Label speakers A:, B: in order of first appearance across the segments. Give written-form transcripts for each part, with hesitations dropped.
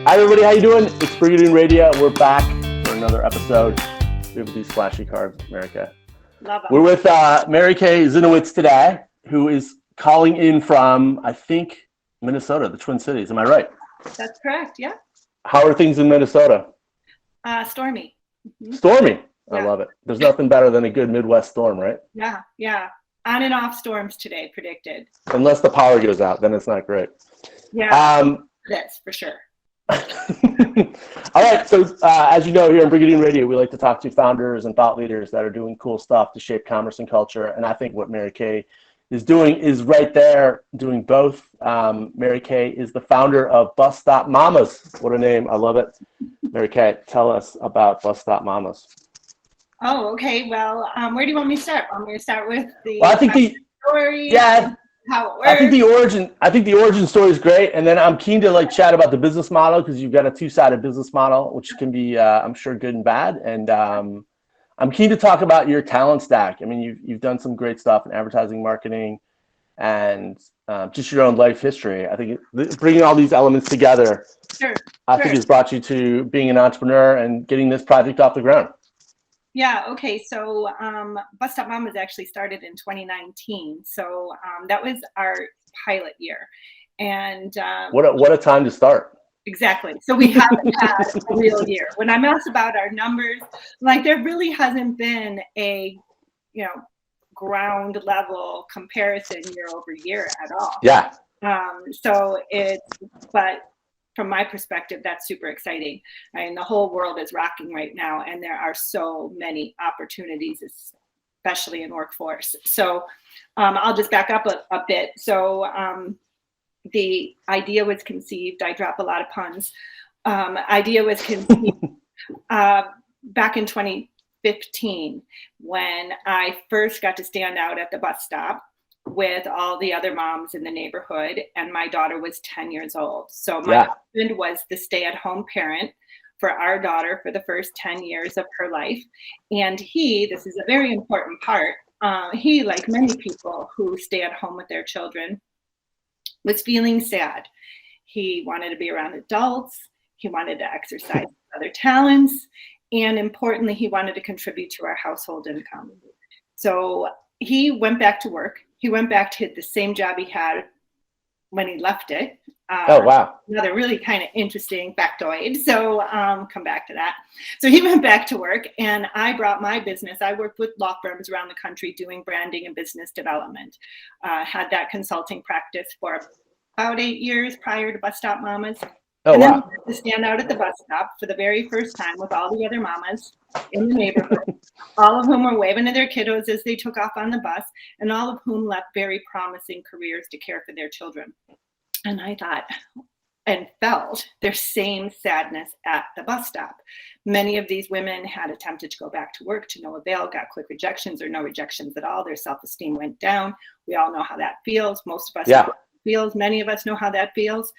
A: Hi everybody, how you doing? It's Brigadoon Radio. We're back for another episode. We have these flashy cards, America.
B: Love it.
A: We're with Mary Kay Ziniewicz today, who is calling in from, I think, Minnesota, the Twin Cities. Am I right?
B: That's correct, yeah.
A: How are things in Minnesota?
B: Stormy. Mm-hmm.
A: Stormy.
B: Yeah.
A: I love it. There's nothing better than a good Midwest storm, right?
B: Yeah. On and off storms today predicted.
A: Unless the power goes out, then it's not great.
B: Yeah, that's for sure.
A: All right, so as you know, here on Brigadoon Radio, we like to talk to founders and thought leaders that are doing cool stuff to shape commerce and culture, and I think what Mary Kay is doing is right there, doing both. Mary Kay is the founder of Bus Stop Mamas. What a name, I love it. Mary Kay, tell us about Bus Stop Mamas.
B: Oh, okay, well, where do you want me to start? Want me to start with the story?
A: Yeah.
B: How it works?
A: I think the origin story is great, and then I'm keen to chat about the business model, because you've got a two-sided business model, which can be I'm sure good and bad. And I'm keen to talk about your talent stack. I mean, you've done some great stuff in advertising, marketing, and just your own life history. I think bringing all these elements together, I think has brought you to being an entrepreneur and getting this project off the ground.
B: Yeah, okay, so Bus Stop Mamas actually started in 2019, so that was our pilot year. And
A: what a time to start.
B: Exactly, so we haven't had a real year. When I'm asked about our numbers, there really hasn't been a, ground level comparison year over year at all.
A: Yeah.
B: But from my perspective, that's super exciting. I mean, the whole world is rocking right now, and there are so many opportunities, especially in workforce. So I'll just back up a bit. So the idea was conceived, I drop a lot of puns. Idea was conceived back in 2015, when I first got to stand out at the bus stop with all the other moms in the neighborhood, and my daughter was 10 years old. So my husband was the stay-at-home parent for our daughter for the first 10 years of her life. And this is a very important part, he, like many people who stay at home with their children, was feeling sad. He wanted to be around adults, he wanted to exercise other talents, and importantly, he wanted to contribute to our household income. So he went back to work. He went back to the same job he had when he left it.
A: Oh, wow.
B: Another really kind of interesting factoid. So come back to that. So he went back to work, and I brought my business. I worked with law firms around the country doing branding and business development. Had that consulting practice for about 8 years prior to Bus Stop Mamas.
A: Oh,
B: and then
A: wow.
B: to stand out at the bus stop for the very first time with all the other mamas in the neighborhood, all of whom were waving to their kiddos as they took off on the bus, and all of whom left very promising careers to care for their children. And I thought and felt their same sadness at the bus stop. Many of these women had attempted to go back to work to no avail, got quick rejections or no rejections at all. Their self-esteem went down. We all know how that feels. Most of us know how that feels. Many of us know how that feels.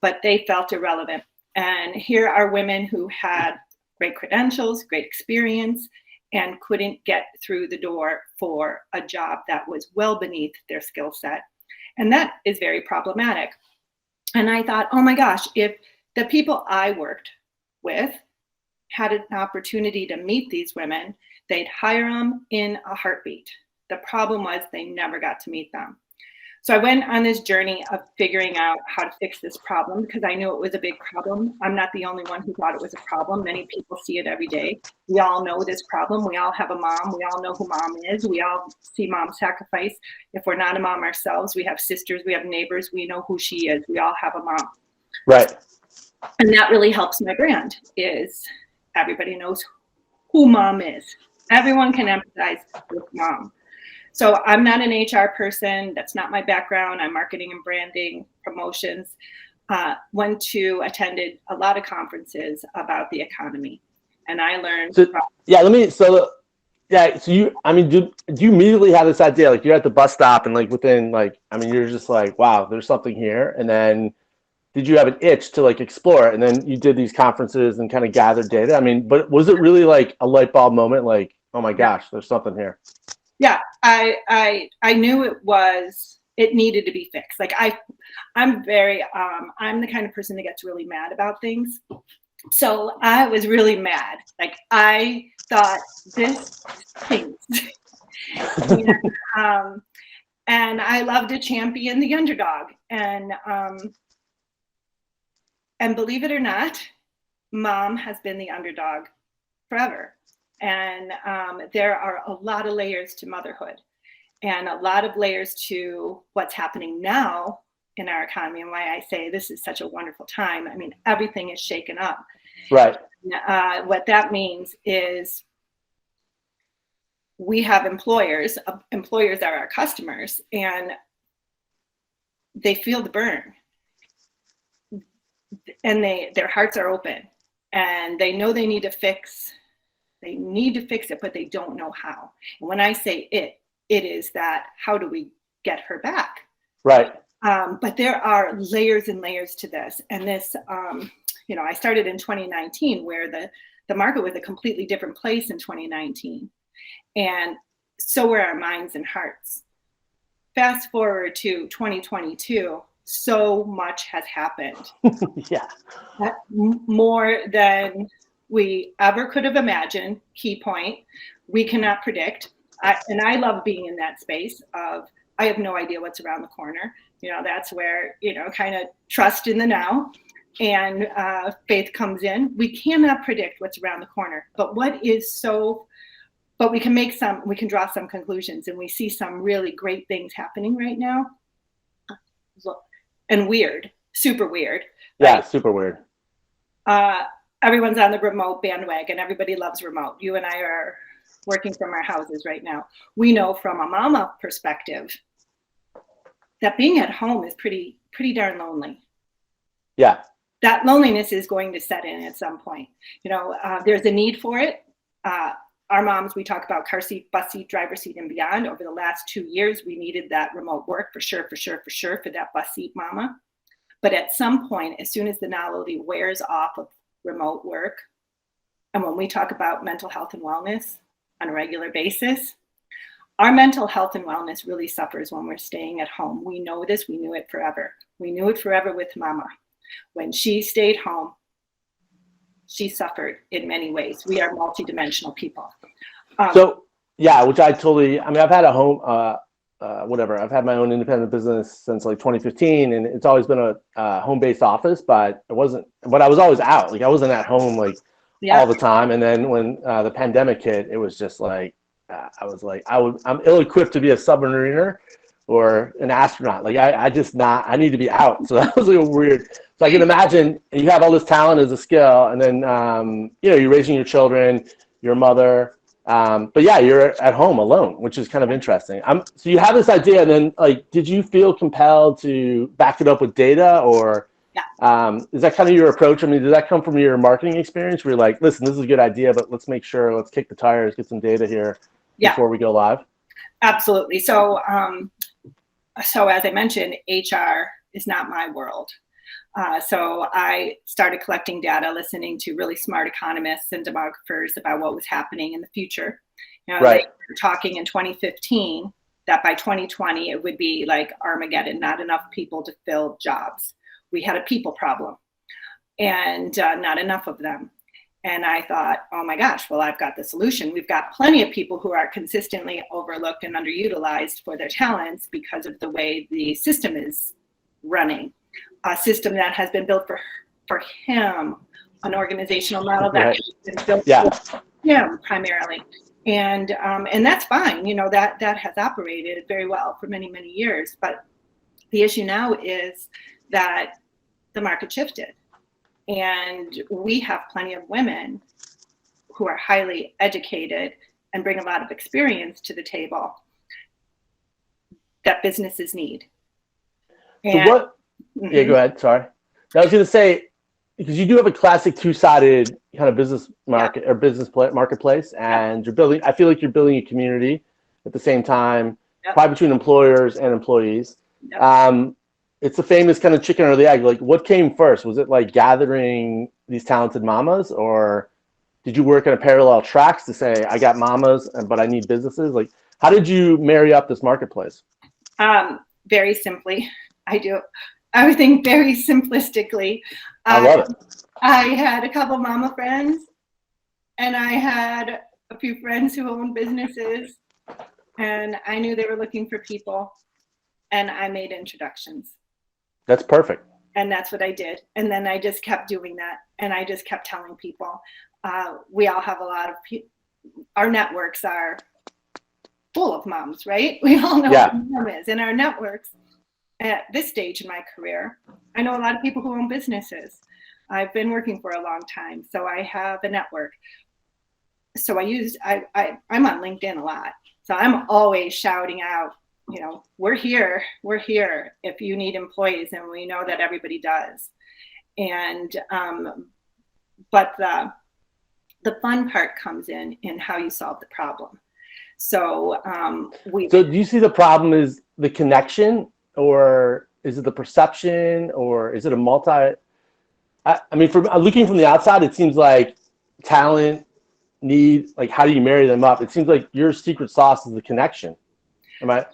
B: But they felt irrelevant. And here are women who had great credentials, great experience, and couldn't get through the door for a job that was well beneath their skill set. And that is very problematic. And I thought, oh my gosh, if the people I worked with had an opportunity to meet these women, they'd hire them in a heartbeat. The problem was they never got to meet them. So I went on this journey of figuring out how to fix this problem, because I knew it was a big problem. I'm not the only one who thought it was a problem. Many people see it every day. We all know this problem. We all have a mom. We all know who mom is. We all see mom sacrifice. If we're not a mom ourselves, we have sisters, we have neighbors. We know who she is. We all have a mom.
A: Right.
B: And that really helps my brand, is everybody knows who mom is. Everyone can empathize with mom. So I'm not an HR person. That's not my background. I'm marketing and branding, promotions. Attended a lot of conferences about the economy, and I learned.
A: So you, do you immediately have this idea? You're at the bus stop, and within you're just wow, there's something here. And then, did you have an itch to explore it? And then you did these conferences and kind of gathered data. But was it really a light bulb moment? Oh my gosh, there's something here.
B: Yeah, I knew it was it needed to be fixed. Like I'm the kind of person that gets really mad about things. So I was really mad. Like I thought this stinks. And I love to champion the underdog. And believe it or not, Mom has been the underdog forever. And there are a lot of layers to motherhood and a lot of layers to what's happening now in our economy, and why I say this is such a wonderful time. I mean, everything is shaken up.
A: Right.
B: What that means is we have employers are our customers, and they feel the burn, and their hearts are open, and they know they need to fix it, but they don't know how. And when I say it is that, how do we get her back?
A: Right.
B: But there are layers and layers to this. And this, I started in 2019, where the market was a completely different place in 2019. And so were our minds and hearts. Fast forward to 2022, so much has happened.
A: Yeah.
B: More than we ever could have imagined. Key point, we cannot predict. And I love being in that space of, I have no idea what's around the corner. That's where, kind of trust in the now and faith comes in. We cannot predict what's around the corner, but we can draw some conclusions, and we see some really great things happening right now. And weird, super weird.
A: Yeah, right? Super weird.
B: Everyone's on the remote bandwagon. Everybody loves remote. You and I are working from our houses right now. We know from a mama perspective that being at home is pretty darn lonely.
A: Yeah.
B: That loneliness is going to set in at some point. There's a need for it. Our moms, we talk about car seat, bus seat, driver seat, and beyond. Over the last 2 years, we needed that remote work for sure for that bus seat mama. But at some point, as soon as the novelty wears off of remote work, and when we talk about mental health and wellness on a regular basis, our mental health and wellness really suffers when we're staying at home. We know this, we knew it forever. We knew it forever with Mama. When she stayed home, she suffered in many ways. We are multidimensional people.
A: Which I've had a home, I've had my own independent business since like 2015, and it's always been a home-based office, but I was always out. Like I wasn't at home all the time. And then when the pandemic hit, it was just like, I'm ill-equipped to be a submariner or an astronaut. Like I need to be out. So that was a little weird. So I can imagine you have all this talent as a skill, and then you're raising your children, you're a mother, but yeah, you're at home alone, which is kind of interesting. So you have this idea, and then did you feel compelled to back it up with data, or is that kind of your approach? I mean, did that come from your marketing experience where you're like, listen, this is a good idea, but let's kick the tires, get some data here before we go live?
B: Absolutely. So as I mentioned, HR is not my world. So I started collecting data, listening to really smart economists and demographers about what was happening in the future. They were talking in 2015 that by 2020, it would be like Armageddon, not enough people to fill jobs. We had a people problem and not enough of them. And I thought, oh my gosh, well, I've got the solution. We've got plenty of people who are consistently overlooked and underutilized for their talents because of the way the system is running. A system that has been built for him, an organizational model that has been built for him primarily. And that's fine. That has operated very well for many, many years. But the issue now is that the market shifted. And we have plenty of women who are highly educated and bring a lot of experience to the table that businesses need.
A: So yeah, go ahead. Sorry. I was going to say, because you do have a classic two-sided kind of business market or business marketplace, and I feel like you're building a community at the same time, probably between employers and employees. It's a famous kind of chicken or the egg. Like, what came first? Was it like gathering these talented mamas, or did you work on a parallel tracks to say, I got mamas, but I need businesses? Like, how did you marry up this marketplace?
B: very simply. I do everything very simplistically.
A: I love it.
B: I had a couple mama friends, and I had a few friends who owned businesses, and I knew they were looking for people, and I made introductions.
A: That's perfect.
B: And that's what I did. And then I just kept doing that, and I just kept telling people. We all have a lot of our networks are full of moms, right? We all know what a mom is. In our networks, at this stage in my career, I know a lot of people who own businesses. I've been working for a long time, so I have a network. So I'm on LinkedIn a lot. So I'm always shouting out, you know, we're here if you need employees, and we know that everybody does. And but the fun part comes in how you solve the problem. So So
A: do you see the problem is the connection, or is it the perception, or is it a multi? I mean, from looking from the outside, it seems like talent, need, like how do you marry them up? It seems like your secret sauce is the connection. Am I?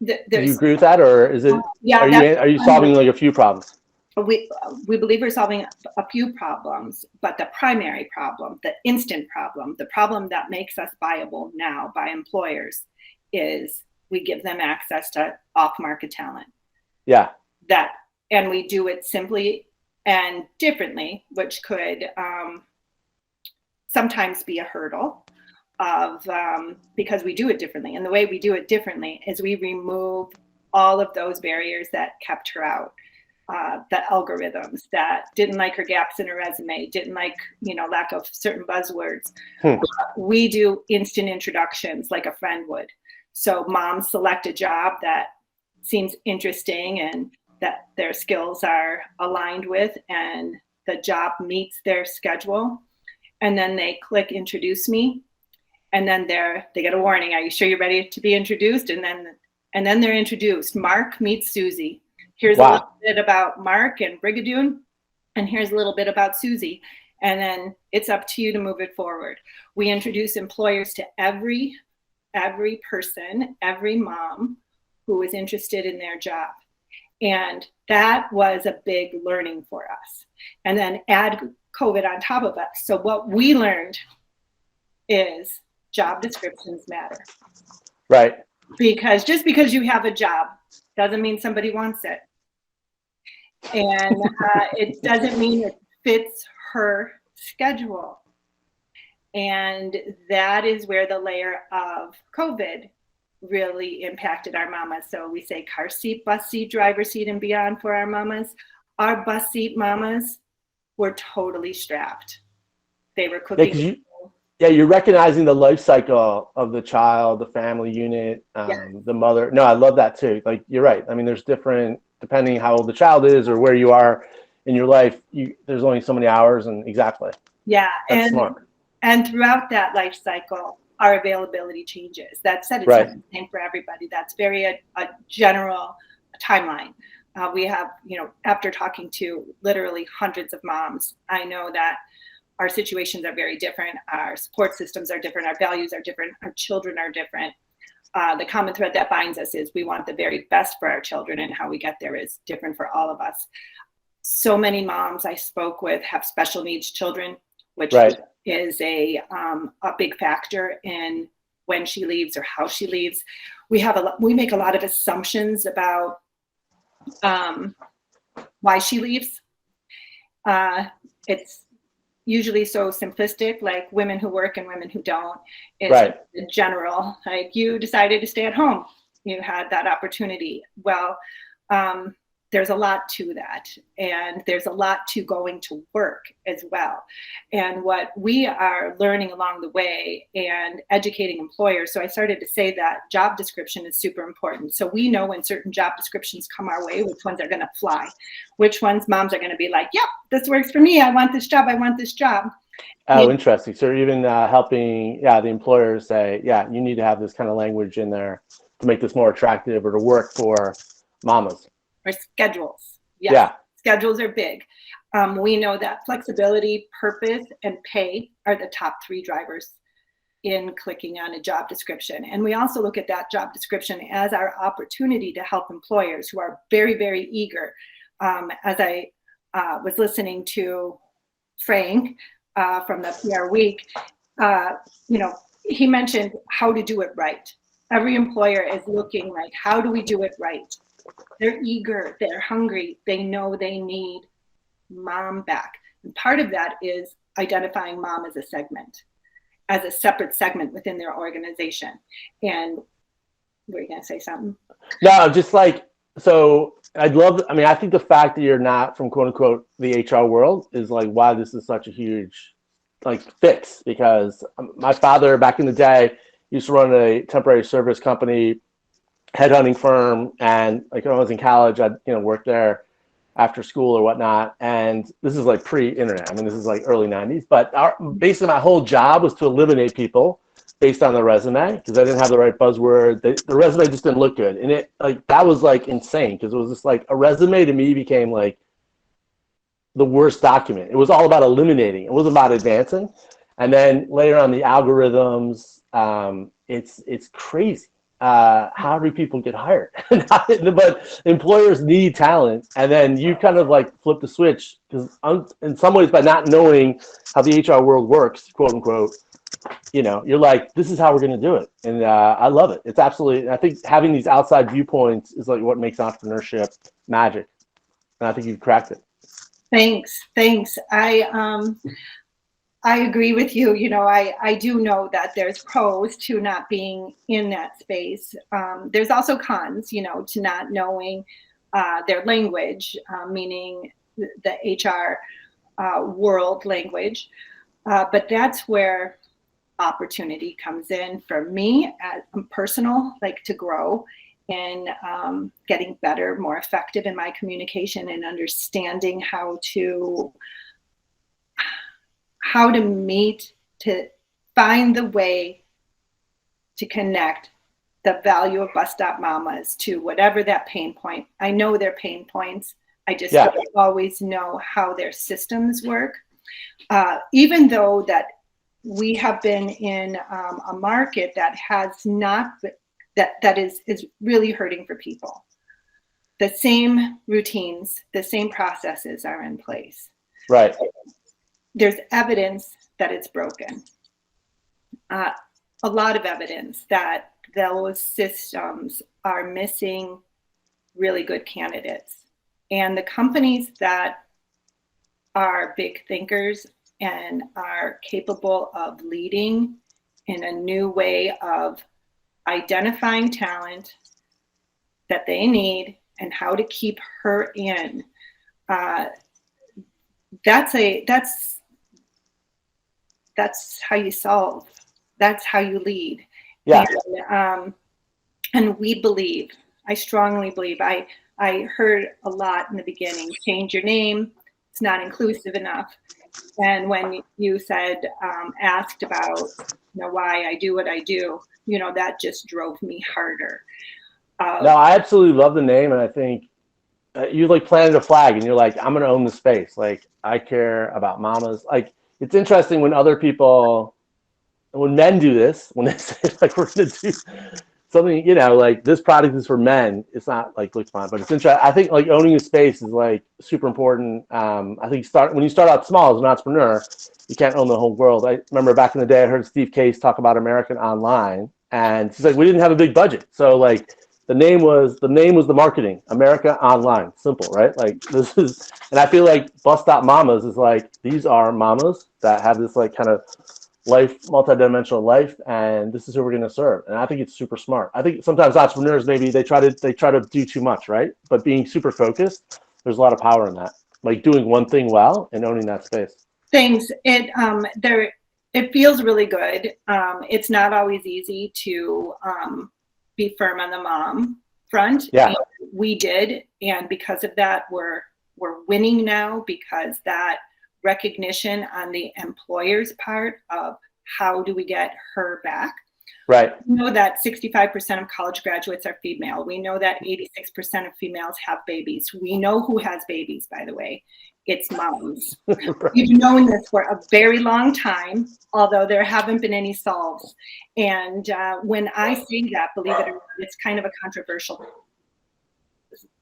A: Do you agree with that, or is it?
B: Yeah.
A: Are you solving like a few problems?
B: We believe we're solving a few problems, but the primary problem, the instant problem, the problem that makes us viable now by employers, is we give them access to off-market talent.
A: Yeah.
B: And we do it simply and differently, which could sometimes be a hurdle because we do it differently. And the way we do it differently is we remove all of those barriers that kept her out. The algorithms that didn't like her gaps in her resume, didn't like, lack of certain buzzwords. We do instant introductions like a friend would. So moms select a job that seems interesting and that their skills are aligned with, and the job meets their schedule. And then they click introduce me. And then they get a warning. Are you sure you're ready to be introduced? And then they're introduced. Marc meets Susie. Here's a little bit about Marc and Brigadoon, and here's a little bit about Susie. And then it's up to you to move it forward. We introduce employers to every person, every mom who is interested in their job. And that was a big learning for us. And then add COVID on top of it. So what we learned is job descriptions matter.
A: Right.
B: Because just because you have a job doesn't mean somebody wants it. And it doesn't mean it fits her schedule. And that is where the layer of COVID really impacted our mamas. So we say car seat, bus seat, driver seat, and beyond for our mamas. Our bus seat mamas were totally strapped. They were cooking.
A: You're recognizing the life cycle of the child, the family unit, the mother. No, I love that too. Like, you're right. I mean, there's different, depending how old the child is or where you are in your life, there's only so many hours, and exactly.
B: Yeah.
A: That's smart.
B: And throughout that life cycle, our availability changes. That said, it's not the same for everybody. That's very a general timeline. We have, after talking to literally hundreds of moms, I know that our situations are very different. Our support systems are different. Our values are different. Our children are different. The common thread that binds us is we want the very best for our children, and how we get there is different for all of us. So many moms I spoke with have special needs children, which is a big factor in when she leaves or how she leaves. We make a lot of assumptions about why she leaves. It's usually so simplistic, like women who work and women who don't. It's general, like you decided to stay at home. You had that opportunity. Well, there's a lot to that. And there's a lot to going to work as well. And what we are learning along the way and educating employers. So I started to say that job description is super important. So we know when certain job descriptions come our way, which ones are going to fly, which ones moms are going to be like, yep, this works for me. I want this job. I want this job.
A: Oh, interesting. So even helping, the employers say, you need to have this kind of language in there to make this more attractive or to work for mamas.
B: Or schedules. Yes. Schedules are big. We know that flexibility, purpose, and pay are the top 3 drivers in clicking on a job description. And we also look at that job description as our opportunity to help employers who are very, very eager. As I was listening to Frank from the PR Week, he mentioned how to do it right. Every employer is looking like, how do we do it right? They're eager, they're hungry, they know they need mom back. And part of that is identifying mom as a segment, as a separate segment within their organization. And were you gonna say something?
A: No, just like, so I think the fact that you're not from quote unquote the HR world is like why this is such a huge like fix, because my father back in the day used to run a temporary service company, headhunting firm, and like when I was in college, I'd work there after school or whatnot. And this is like pre-internet. I mean, this is like early 90s. But basically my whole job was to eliminate people based on the resume because I didn't have the right buzzword. The resume just didn't look good. And it like that was like insane because it was just like a resume to me became like the worst document. It was all about eliminating. It wasn't about advancing. And then later on the algorithms, it's crazy. How do people get hired? But employers need talent, and then you kind of like flip the switch because in some ways by not knowing how the HR world works, quote unquote, you're like, this is how we're going to do it, and I love it. It's absolutely. I think having these outside viewpoints is like what makes entrepreneurship magic, and I think you've cracked it.
B: Thanks. I agree with you. I do know that there's pros to not being in that space. There's also cons, to not knowing their language, meaning the HR world language. But that's where opportunity comes in for me as personal, like to grow and getting better, more effective in my communication and understanding how to meet, to find the way to connect the value of bus stop mamas to whatever that pain point. I know their pain points. I just don't always know how their systems work. Even though that we have been in a market that has not, that is really hurting for people. The same routines, the same processes are in place.
A: Right.
B: There's evidence that it's broken. A lot of evidence that those systems are missing really good candidates. And the companies that are big thinkers and are capable of leading in a new way of identifying talent that they need and how to keep her in, that's how you solve. That's how you lead.
A: Yeah.
B: And we believe, I strongly believe, I heard a lot in the beginning, change your name, it's not inclusive enough. And when you said, asked about why I do what I do, that just drove me harder.
A: No, I absolutely love the name. And I think you like planted a flag and you're like, I'm going to own the space. Like I care about mamas. Like, it's interesting when when men do this, when they say like we're going to do something, like this product is for men. It's not like looks fine, but it's interesting. I think like owning a space is like super important. I think when you start out small as an entrepreneur, you can't own the whole world. I remember back in the day, I heard Steve Case talk about American Online, and he's like, we didn't have a big budget, so like the name was the marketing, America Online, simple, right? Like this is, and I feel like Bus Stop Mamas is like, these are mamas that have this like kind of life, multidimensional life, and this is who we're going to serve. And I think it's super smart. I think sometimes entrepreneurs, maybe they try to do too much, right? But being super focused, there's a lot of power in that, like doing one thing well and owning that space.
B: Thanks. It feels really good. It's not always easy to be firm on the mom front.
A: Yeah.
B: And we did, and because of that, we're winning now, because that recognition on the employer's part of how do we get her back.
A: Right.
B: We know that 65% of college graduates are female. We know that 86% of females have babies. We know who has babies, by the way. It's moms.
A: Right.
B: We've known this for a very long time, although there haven't been any solves. And when I say that, believe it or not, it's kind of a controversial.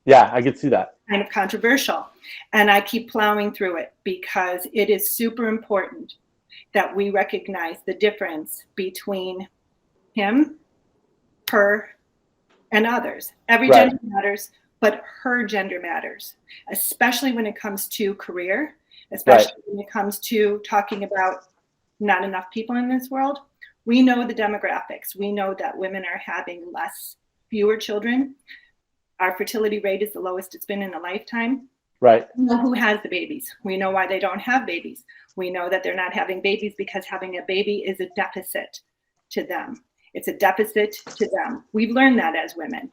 A: Yeah, I could see that.
B: Kind of controversial. And I keep plowing through it because it is super important that we recognize the difference between him, her, and others. Every
A: Right.
B: gender matters, but her gender matters, especially when it comes to career, especially when it comes to talking about not enough people in this world. We know the demographics. We know that women are having fewer children. Our fertility rate is the lowest it's been in a lifetime.
A: Right.
B: We know who has the babies. We know why they don't have babies. We know that they're not having babies because having a baby is a deficit to them. It's a deficit to them. We've learned that as women.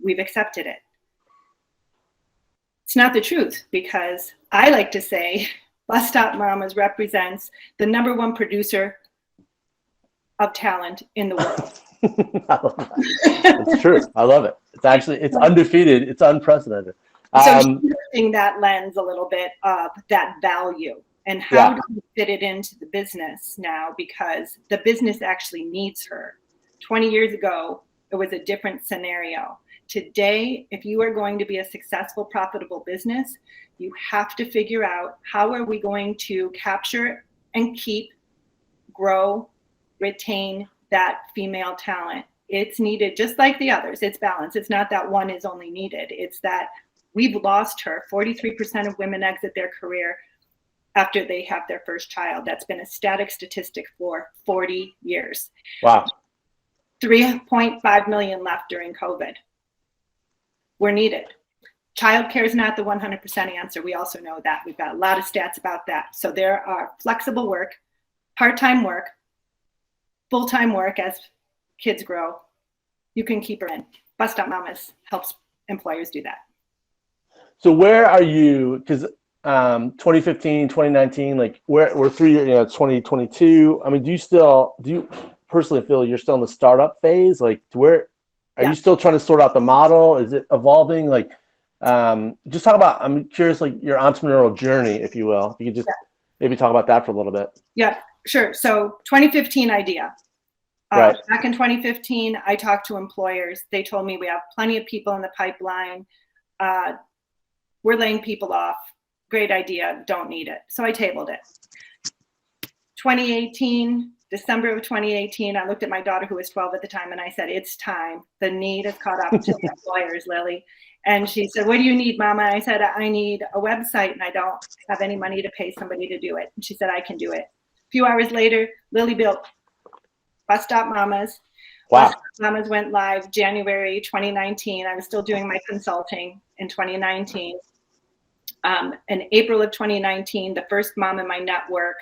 B: We've accepted it. It's not the truth, because I like to say Bus Stop Mamas represents the #1 producer of talent in the world.
A: I love that. It's true. I love it. It's undefeated. It's unprecedented.
B: So shifting that lens a little bit of that value and how do we fit it into the business now, because the business actually needs her. 20 years ago, it was a different scenario. Today, if you are going to be a successful, profitable business, you have to figure out how are we going to capture and keep, grow, retain that female talent. It's needed just like the others. It's balance. It's not that one is only needed. It's that we've lost her. 43% of women exit their career after they have their first child. That's been a static statistic for 40 years.
A: Wow.
B: 3.5 million left during COVID. We're needed. Childcare is not the 100% answer. We also know that. We've got a lot of stats about that. So there are flexible work, part-time work, full-time work as kids grow. You can keep her in. Bus Stop Mamas helps employers do that.
A: So where are you? Because 2015, 2019, like we're 3 years, 2022. I mean, do you personally feel you're still in the startup phase? Like, where are you still trying to sort out the model? Is it evolving? Like, just talk about. I'm curious, like your entrepreneurial journey, if you will. If you could just maybe talk about that for a little bit.
B: Yeah, sure. So 2015 idea.
A: Right.
B: Back in 2015, I talked to employers. They told me we have plenty of people in the pipeline. We're laying people off. Great idea. Don't need it. So I tabled it. 2018, December of 2018, I looked at my daughter who was 12 at the time and I said, it's time. The need has caught up to the employers, Lily. And she said, what do you need, Mama? I said, I need a website and I don't have any money to pay somebody to do it. And she said, I can do it. A few hours later, Lily built Bus Stop Mamas.
A: Wow.
B: Bus Stop Mamas went live January 2019. I was still doing my consulting in 2019. In April of 2019, the first mom in my network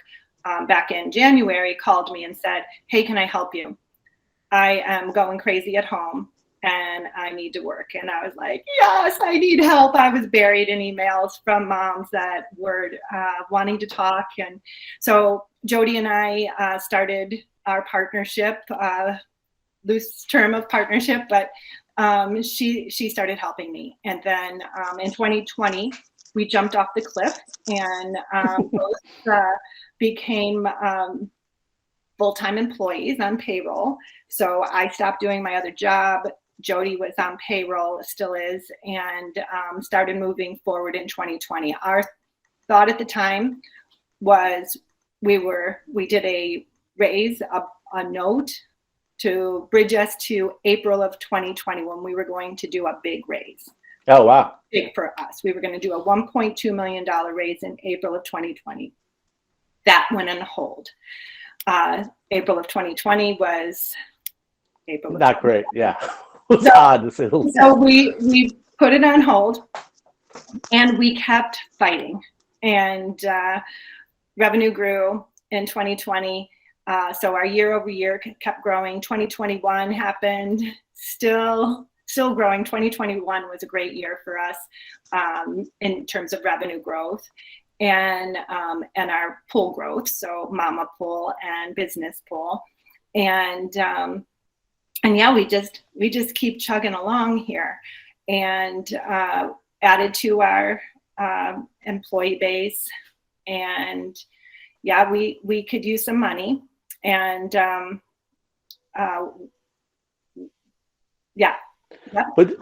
B: back in January called me and said, hey, can I help you? I am going crazy at home and I need to work. And I was like, yes, I need help. I was buried in emails from moms that were wanting to talk. And so Jody and I started our partnership, loose term of partnership, but she started helping me. And then in 2020, we jumped off the cliff and both became full-time employees on payroll. So I stopped doing my other job. Jody was on payroll, still is, and started moving forward in 2020. Our thought at the time was we did a raise, a note to bridge us to April of 2020 when we were going to do a big raise.
A: Oh, wow.
B: Big for us. We were going to do a $1.2 million raise in April of 2020. That went on hold. April of 2020 was April.
A: Not great. Yeah. It's odd to say the least.
B: So we put it on hold and we kept fighting, and revenue grew in 2020. So our year over year kept growing. 2021 happened, still growing. 2021 was a great year for us in terms of revenue growth and our pool growth. So mama pool and business pool. And yeah, we just keep chugging along here, and added to our employee base, and yeah, we could use some money, and yeah.
A: But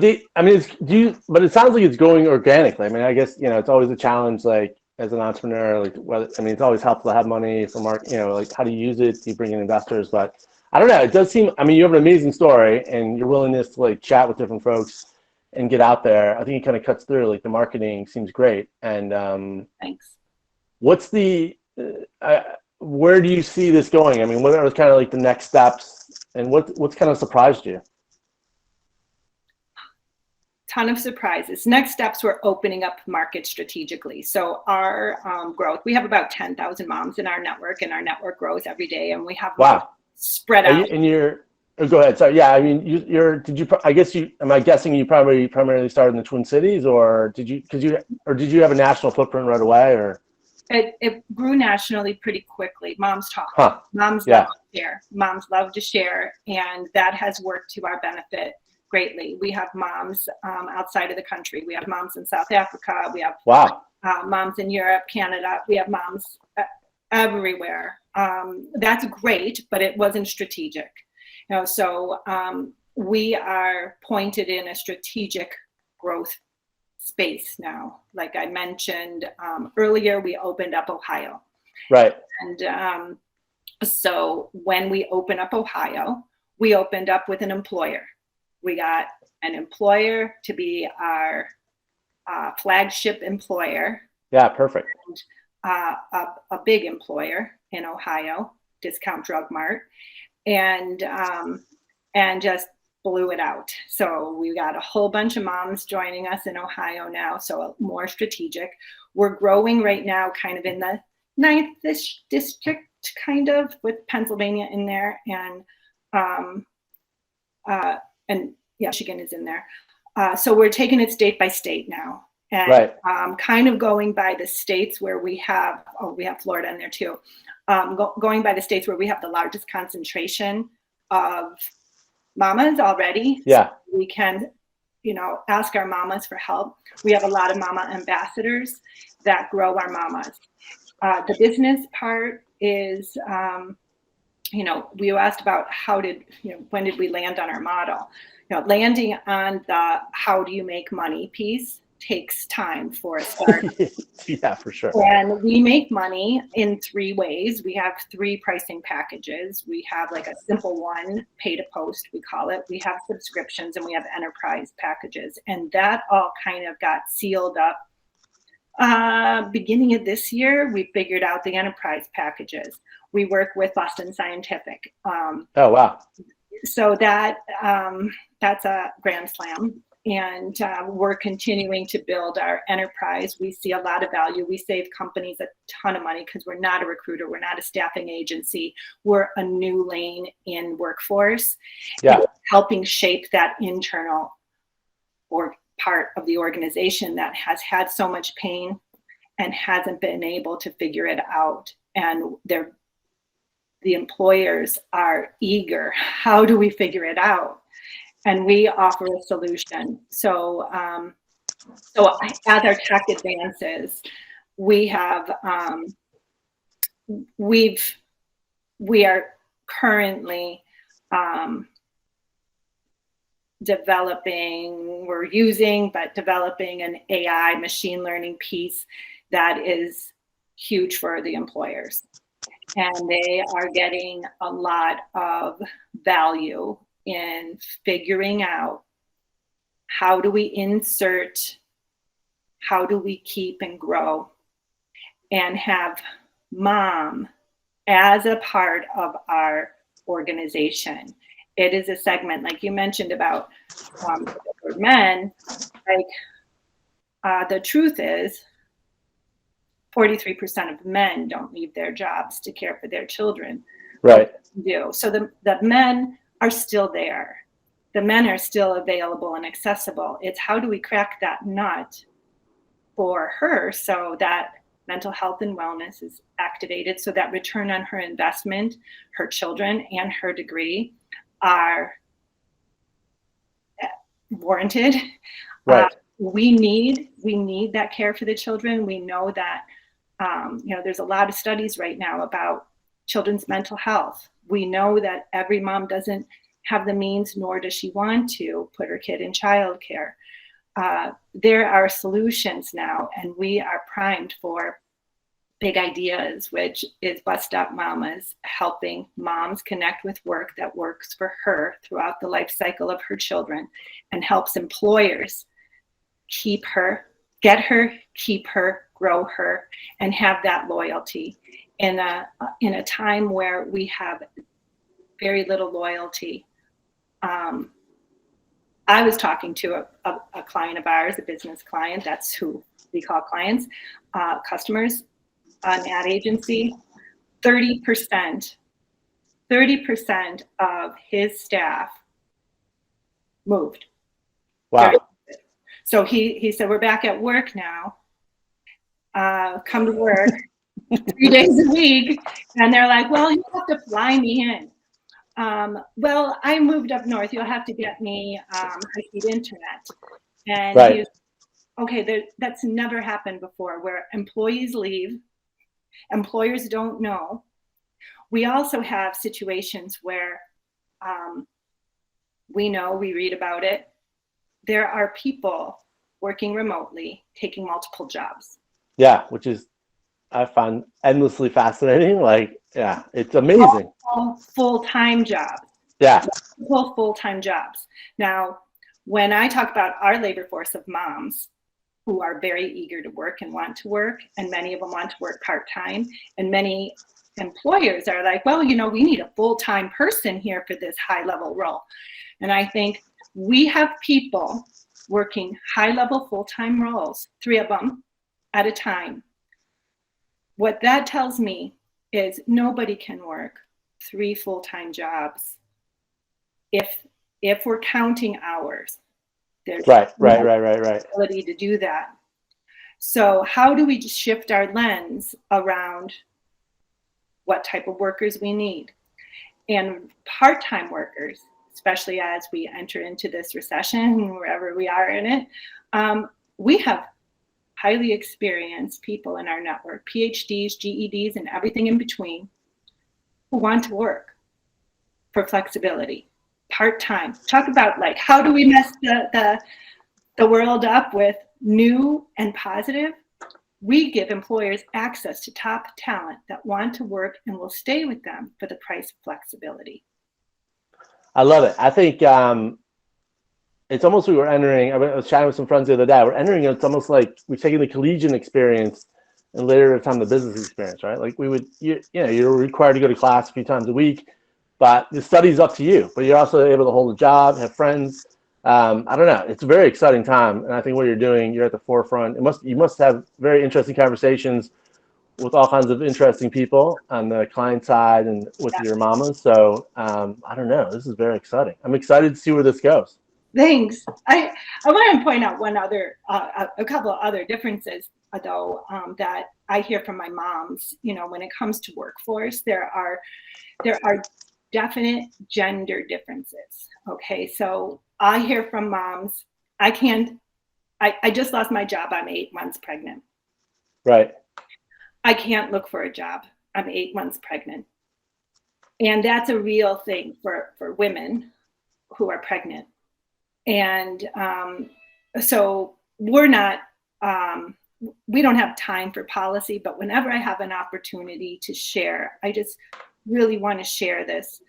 A: it sounds like it's growing organically. I mean, I guess, it's always a challenge, like as an entrepreneur, like it's always helpful to have money for like how do you use it? Do you bring in investors? But I don't know. It does seem, you have an amazing story, and your willingness to like chat with different folks and get out there. I think it kind of cuts through. Like the marketing seems great. And
B: Thanks.
A: what's where do you see this going? I mean, what are kind of like the next steps, and what's kind of surprised you?
B: Ton of surprises. Next steps, we're opening up markets strategically. So our growth, we have about 10,000 moms in our network, and our network grows every day, and we have spread out.
A: Go ahead. Sorry. Yeah. I mean, am I guessing you probably primarily started in the Twin Cities, or did you have a national footprint right away, or?
B: It grew nationally pretty quickly. Moms talk. Moms love to share. Moms love to share, and that has worked to our benefit greatly. We have moms outside of the country. We have moms in South Africa. We have moms in Europe, Canada. We have moms everywhere. That's great, but it wasn't strategic. So we are pointed in a strategic growth space now. Like I mentioned earlier, we opened up Ohio.
A: Right.
B: And so when we opened up Ohio, we opened up with an employer. We got an employer to be our flagship employer.
A: Yeah, perfect.
B: And, a big employer in Ohio, Discount Drug Mart, and just blew it out. So we got a whole bunch of moms joining us in Ohio now, so more strategic. We're growing right now kind of in the 9th district, kind of, with Pennsylvania in there, and Michigan is in there. So we're taking it state by state now, and kind of going by the states where we have Florida in there too. Going by the states where we have the largest concentration of mamas already. Yeah. So we can, ask our mamas for help. We have a lot of mama ambassadors that grow our mamas. The business part is, we asked about when did we land on our model? Landing on the how do you make money piece takes time for a start.
A: Yeah, for sure.
B: And we make money in 3 ways. We have 3 pricing packages. We have like a simple one, pay to post, we call it. We have subscriptions, and we have enterprise packages. And that all kind of got sealed up. Beginning of this year, we figured out the enterprise packages. We work with Boston Scientific.
A: Oh, wow.
B: So that's a grand slam. And we're continuing to build our enterprise. We see a lot of value. We save companies a ton of money because we're not a recruiter. We're not a staffing agency. We're a new lane in workforce. Yeah. Helping shape that internal part of the organization that has had so much pain and hasn't been able to figure it out. And the employers are eager. How do we figure it out? And we offer a solution. So as our tech advances, we are currently developing an AI machine learning piece that is huge for the employers. And they are getting a lot of value in figuring out how do we insert, how do we keep and grow, and have mom as a part of our organization. It is a segment, like you mentioned about for men, the truth is 43% of men don't leave their jobs to care for their children. Right. So the men are still there. The men are still available and accessible. It's how do we crack that nut for her so that mental health and wellness is activated, so that return on her investment, her children and her degree are warranted.
A: Right.
B: We need that care for the children. We know that, there's a lot of studies right now about children's mental health. We know that every mom doesn't have the means, nor does she want to put her kid in childcare. There are solutions now, and we are primed for big ideas, which is Bust Up Mamas, helping moms connect with work that works for her throughout the life cycle of her children, and helps employers keep her, grow her, and have that loyalty in a time where we have very little loyalty. I was talking to a client of ours, a business client, that's who we call clients, customers, an ad agency. 30% of his staff moved.
A: Wow.
B: So he said, we're back at work now. Come to work 3 days a week. And they're like, well, you have to fly me in. Well, I moved up north. You'll have to get me high-speed internet. And
A: Right.
B: he's, okay, that's never happened before, where employees leave. Employers don't know. We also have situations where we read about it. There are people working remotely, taking multiple jobs.
A: Yeah, which is, I find endlessly fascinating. Like, yeah, it's amazing.
B: Full-time jobs.
A: Yeah.
B: Full-time jobs. Now, when I talk about our labor force of moms who are very eager to work and want to work, and many of them want to work part-time, and many employers are like, well, we need a full-time person here for this high-level role. And I think we have people working high-level full-time roles, 3 of them at a time. What that tells me is nobody can work 3 full-time jobs if we're counting hours. There's
A: Right.
B: ability to do that. So how do we just shift our lens around what type of workers we need? And part-time workers, especially as we enter into this recession, wherever we are in it, we have highly experienced people in our network, PhDs, GEDs, and everything in between, who want to work for flexibility, part-time. Talk about how do we mess the world up with new and positive? We give employers access to top talent that want to work and will stay with them for the price of flexibility.
A: I love it. I think it's almost we were entering. I was chatting with some friends the other day. We're entering. It's almost like we're taking the collegiate experience and later time the business experience, right? Like we would, you're required to go to class a few times a week, but the study's up to you. But you're also able to hold a job, have friends. I don't know. It's a very exciting time, and I think what you're doing, you're at the forefront. You must have very interesting conversations with all kinds of interesting people on the client side and with your mamas. So I don't know. This is very exciting. I'm excited to see where this goes.
B: Thanks. I want to point out a couple of other differences, though, that I hear from my moms. When it comes to workforce, there are definite gender differences. Okay, so I hear from moms, I just lost my job. I'm 8 months pregnant.
A: Right.
B: I can't look for a job. I'm 8 months pregnant. And that's a real thing for women who are pregnant. And so we're not, we don't have time for policy, but whenever I have an opportunity to share, I just really want to share this.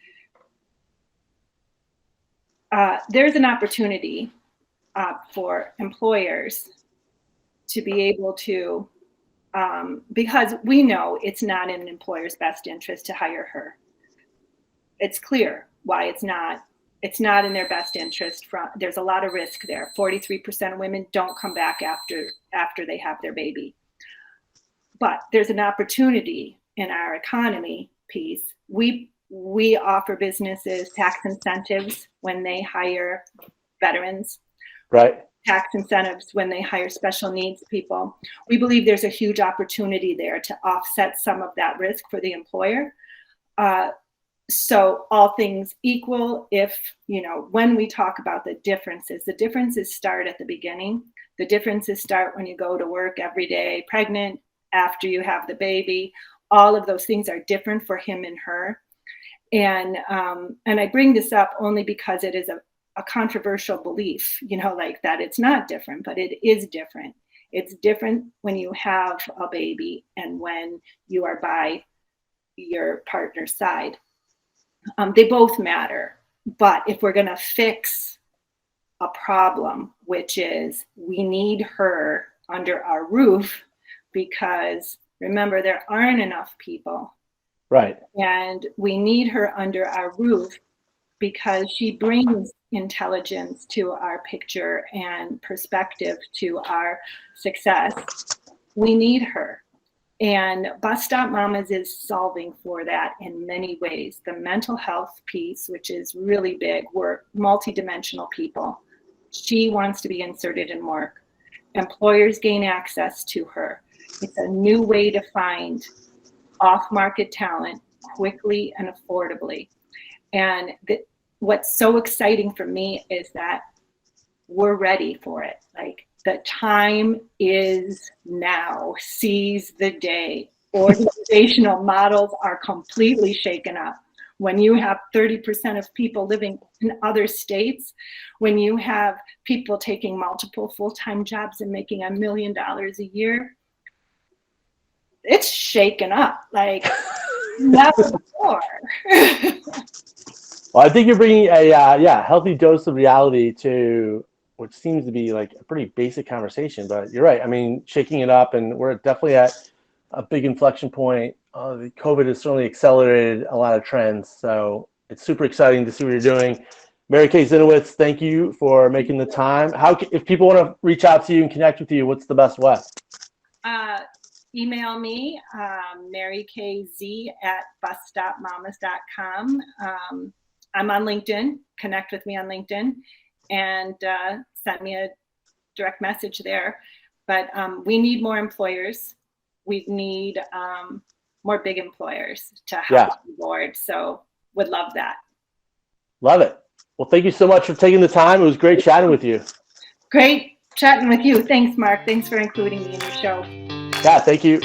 B: There's an opportunity for employers to be able to, because we know it's not in an employer's best interest to hire her. It's clear why it's not in their best interest. There's a lot of risk there. 43% of women don't come back after they have their baby. But there's an opportunity in our economy piece. We offer businesses tax incentives when they hire veterans.
A: Right.
B: Tax incentives when they hire special needs people. We believe there's a huge opportunity there to offset some of that risk for the employer. So all things equal, if, when we talk about the differences start at the beginning. The differences start when you go to work every day, pregnant, after you have the baby. All of those things are different for him and her. And I bring this up only because it is a controversial belief, like that it's not different, but it is different. It's different when you have a baby and when you are by your partner's side. They both matter, but if we're going to fix a problem, which is we need her under our roof, because remember, there aren't enough people.
A: Right.
B: And we need her under our roof because she brings intelligence to our picture and perspective to our success. We need her. And Bus Stop Mamas is solving for that in many ways. The mental health piece, which is really big. We're multidimensional people. She wants to be inserted in work. Employers gain access to her. It's a new way to find off-market talent quickly and affordably. And what's so exciting for me is that we're ready for it. Like, the time is now. Seize the day. Organizational models are completely shaken up. When you have 30% of people living in other states, when you have people taking multiple full-time jobs and making $1 million a year, it's shaken up like never before.
A: Well, I think you're bringing a healthy dose of reality to what seems to be like a pretty basic conversation, but you're right. I mean, shaking it up, and we're definitely at a big inflection point. The COVID has certainly accelerated a lot of trends, so it's super exciting to see what you're doing. Mary Kay Ziniewicz, thank you for making the time. If people want to reach out to you and connect with you, what's the best way?
B: Email me, marykz@busstopmamas.com. I'm on LinkedIn. Connect with me on LinkedIn and send me a direct message there. But we need more employers. We need more big employers to help the board. So would love that.
A: Love it. Well, thank you so much for taking the time. It was great chatting with you.
B: Great chatting with you. Thanks, Marc. Thanks for including me in your show.
A: Yeah, thank you.